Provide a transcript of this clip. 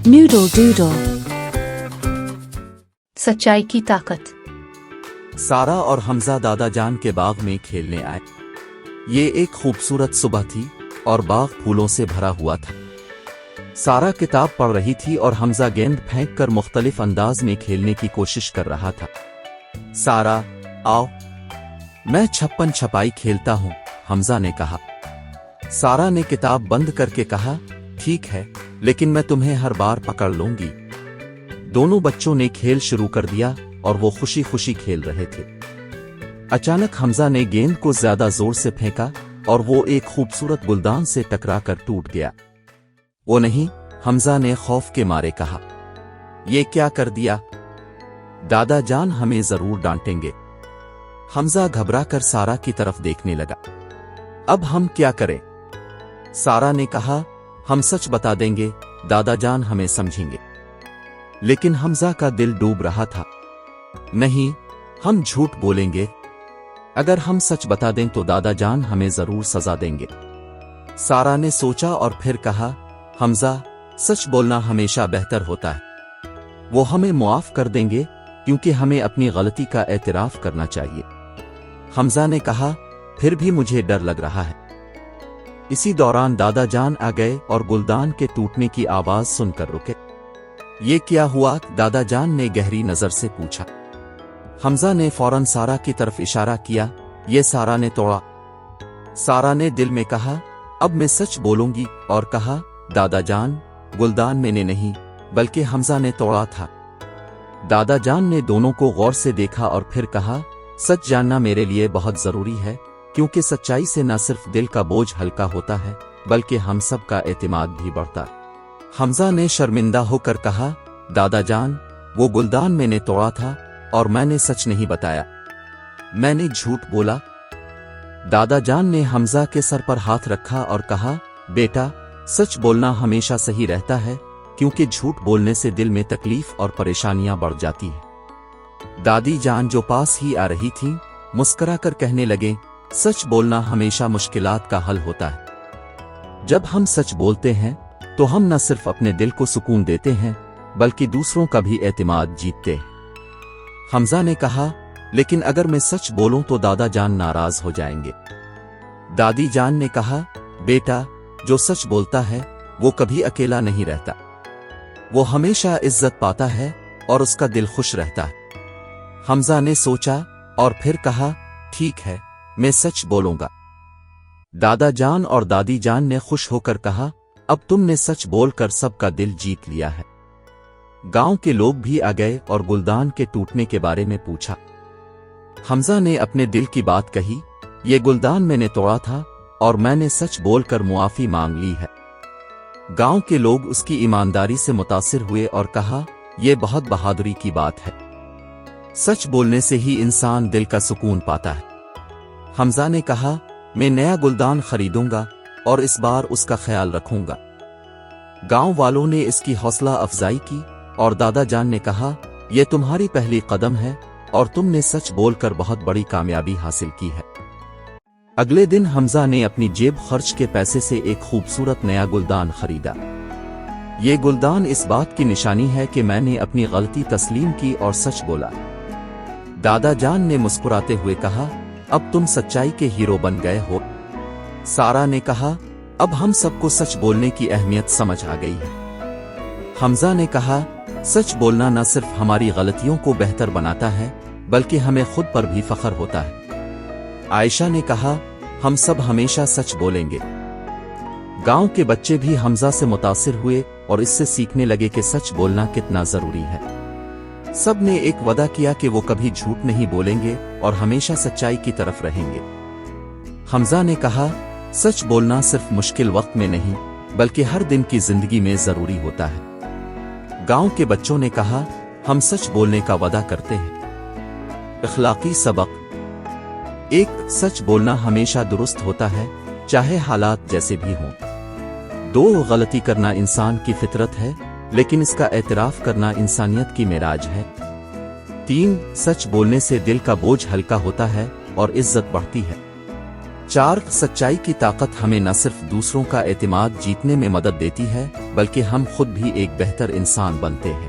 Noodle Doodle। सच्चाई की ताकत। सारा और हमजा दादा जान के बाग में खेलने आए। ये एक खूबसूरत सुबह थी और बाग फूलों से भरा हुआ था। सारा किताब पढ़ रही थी और हमजा गेंद फेंककर मुख्तलिफ अंदाज में खेलने की कोशिश कर रहा था। सारा, आओ, मैं छप्पन छपाई खेलता हूं, हमजा ने कहा। सारा ने किताब बंद करके कहा, ठीक है, लेकिन मैं तुम्हें हर बार पकड़ लूंगी। दोनों बच्चों ने खेल शुरू कर दिया और वो खुशी खुशी खेल रहे थे। अचानक हमजा ने गेंद को ज्यादा जोर से फेंका और वो एक खूबसूरत गुलदान से टकराकर टूट गया। वो नहीं, हमजा ने खौफ के मारे कहा, ये क्या कर दिया? दादा जान हमें जरूर डांटेंगे। हमजा घबराकर सारा की तरफ देखने लगा। अब हम क्या करें? सारा ने कहा, हम सच बता देंगे, दादा जान हमें समझेंगे। लेकिन हमजा का दिल डूब रहा था। नहीं, हम झूठ बोलेंगे। अगर हम सच बता दें तो दादा जान हमें जरूर सजा देंगे। सारा ने सोचा और फिर कहा, हमजा, सच बोलना हमेशा बेहतर होता है। वो हमें मुआफ कर देंगे क्योंकि हमें अपनी गलती का एतराफ करना चाहिए। हमजा ने कहा, फिर भी मुझे डर लग रहा है। इसी दौरान दादा जान आ गए और गुलदान के टूटने की आवाज सुनकर रुके। ये क्या हुआ? दादा जान ने गहरी नजर से पूछा। हमजा ने फौरन सारा की तरफ इशारा किया, ये सारा ने तोड़ा। सारा ने दिल में कहा, अब मैं सच बोलूंगी, और कहा, दादा जान, गुलदान मैंने नहीं बल्कि हमजा ने तोड़ा था। दादा जान ने दोनों को गौर से देखा और फिर कहा, सच जानना मेरे लिए बहुत जरूरी है, क्योंकि सच्चाई से न सिर्फ दिल का बोझ हल्का होता है बल्कि हम सब का एतमाद भी बढ़ता है। हमजा ने शर्मिंदा होकर कहा, दादा जान, वो गुलदान मैंने तोड़ा था और मैंने सच नहीं बताया, मैंने झूठ बोला। दादा जान ने हमजा के सर पर हाथ रखा और कहा, बेटा, सच बोलना हमेशा सही रहता है, क्योंकि झूठ बोलने से दिल में तकलीफ और परेशानियां बढ़ जाती हैं। दादी जान जो पास ही आ रही थी, मुस्कुराकर कहने लगे, सच बोलना हमेशा मुश्किलात का हल होता है। जब हम सच बोलते हैं तो हम न सिर्फ अपने दिल को सुकून देते हैं बल्कि दूसरों का भी एतमाद जीतते हैं। हमजा ने कहा, लेकिन अगर मैं सच बोलूं तो दादा जान नाराज हो जाएंगे। दादी जान ने कहा, बेटा, जो सच बोलता है वो कभी अकेला नहीं रहता, वो हमेशा इज्जत पाता है और उसका दिल खुश रहता है। हमजा ने सोचा और फिर कहा, ठीक है, मैं सच बोलूंगा। दादा जान और दादी जान ने खुश होकर कहा, अब तुमने सच बोलकर सबका दिल जीत लिया है। गांव के लोग भी आ गए और गुलदान के टूटने के बारे में पूछा। हमजा ने अपने दिल की बात कही, ये गुलदान मैंने तोड़ा था और मैंने सच बोलकर मुआफी मांग ली है। गांव के लोग उसकी ईमानदारी से मुतासिर हुए और कहा, यह बहुत बहादुरी की बात है। सच बोलने से ही इंसान दिल का सुकून पाता है। हमजा ने कहा, मैं नया गुलदान खरीदूंगा और इस बार उसका ख्याल रखूंगा। गांव वालों ने इसकी हौसला अफजाई की और दादा जान ने कहा, यह तुम्हारी पहली कदम है और तुमने सच बोलकर बहुत बड़ी कामयाबी हासिल की है। अगले दिन हमजा ने अपनी जेब खर्च के पैसे से एक खूबसूरत नया गुलदान खरीदा। ये गुलदान इस बात की निशानी है कि मैंने अपनी गलती तस्लीम की और सच बोला। दादा जान ने मुस्कुराते हुए कहा, अब तुम सच्चाई के हीरो बन गए हो। सारा ने कहा, अब हम सबको सच बोलने की अहमियत समझ आ गई है। हमजा ने कहा, सच बोलना न सिर्फ हमारी गलतियों को बेहतर बनाता है बल्कि हमें खुद पर भी फख्र होता है। आयशा ने कहा, हम सब हमेशा सच बोलेंगे। गांव के बच्चे भी हमजा से मुतासिर हुए और इससे सीखने लगे कि सच बोलना कितना जरूरी है। सब ने एक वादा किया कि वो कभी झूठ नहीं बोलेंगे और हमेशा सच्चाई की तरफ रहेंगे। हमजा ने कहा, सच बोलना सिर्फ मुश्किल वक्त में नहीं बल्कि हर दिन की जिंदगी में जरूरी होता है। गांव के बच्चों ने कहा, हम सच बोलने का वादा करते हैं। इखलाकी सबक। एक, सच बोलना हमेशा दुरुस्त होता है, चाहे हालात जैसे भी हों। दो, गलती करना इंसान की फितरत है, लेकिन इसका एतराफ करना इंसानियत की मेराज है। 3, सच बोलने से दिल का बोझ हल्का होता है और इज्जत बढ़ती है। 4 سچائی کی طاقت ہمیں نہ صرف دوسروں کا اعتماد جیتنے میں مدد دیتی ہے بلکہ ہم خود بھی ایک بہتر انسان بنتے ہیں۔